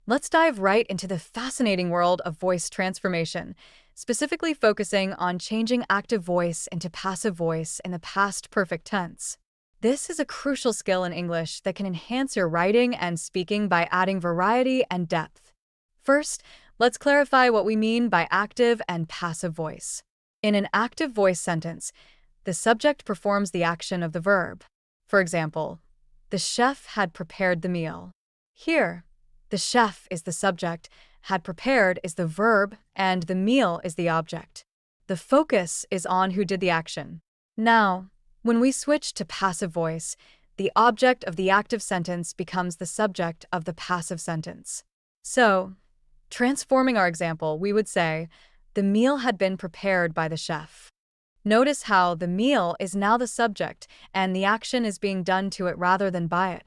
Let's dive right into the fascinating world of voice transformation, specifically focusing on changing active voice into passive voice in the past perfect tense. This is a crucial skill in English that can enhance your writing and speaking by adding variety and depth. First, let's clarify what we mean by active and passive voice. In an active voice sentence, the subject performs the action of the verb. For example, the chef had prepared the meal. Here, the chef is the subject, had prepared is the verb, and the meal is the object. The focus is on who did the action. Now, when we switch to passive voice, the object of the active sentence becomes the subject of the passive sentence. So, transforming our example, we would say, the meal had been prepared by the chef. Notice how the meal is now the subject and the action is being done to it rather than by it.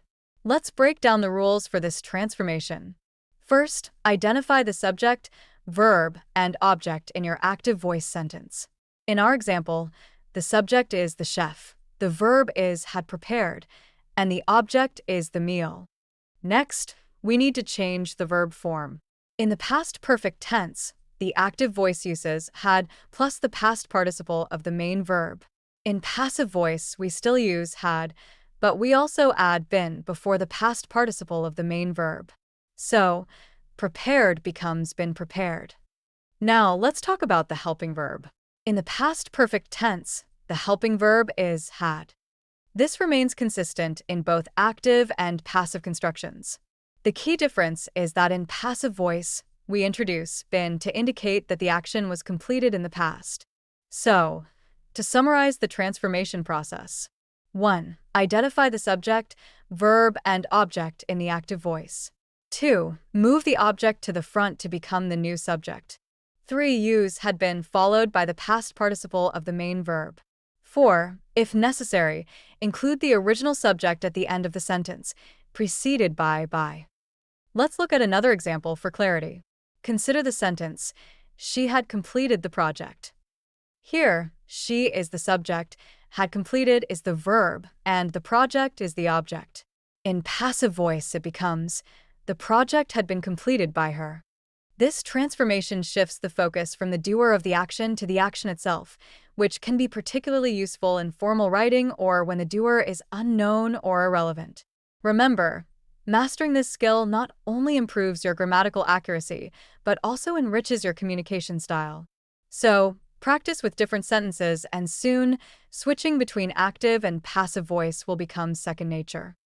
Let's break down the rules for this transformation. First, identify the subject, verb, and object in your active voice sentence. In our example, the subject is the chef, the verb is had prepared, and the object is the meal. Next, we need to change the verb form. In the past perfect tense, the active voice uses had plus the past participle of the main verb. In passive voice, we still use had, but we also add been before the past participle of the main verb. So, prepared becomes been prepared. Now, let's talk about the helping verb. In the past perfect tense, the helping verb is had. This remains consistent in both active and passive constructions. The key difference is that in passive voice, we introduce been to indicate that the action was completed in the past. So, to summarize the transformation process. 1. Identify the subject, verb, and object in the active voice. 2. Move the object to the front to become the new subject. 3. Use had been followed by the past participle of the main verb. 4. If necessary, include the original subject at the end of the sentence, preceded by. Let's look at another example for clarity. Consider the sentence, she had completed the project. Here, she is the subject, had completed is the verb, and the project is the object. In passive voice, it becomes, the project had been completed by her. This transformation shifts the focus from the doer of the action to the action itself, which can be particularly useful in formal writing or when the doer is unknown or irrelevant. Remember, mastering this skill not only improves your grammatical accuracy, but also enriches your communication style. So, practice with different sentences, and soon, switching between active and passive voice will become second nature.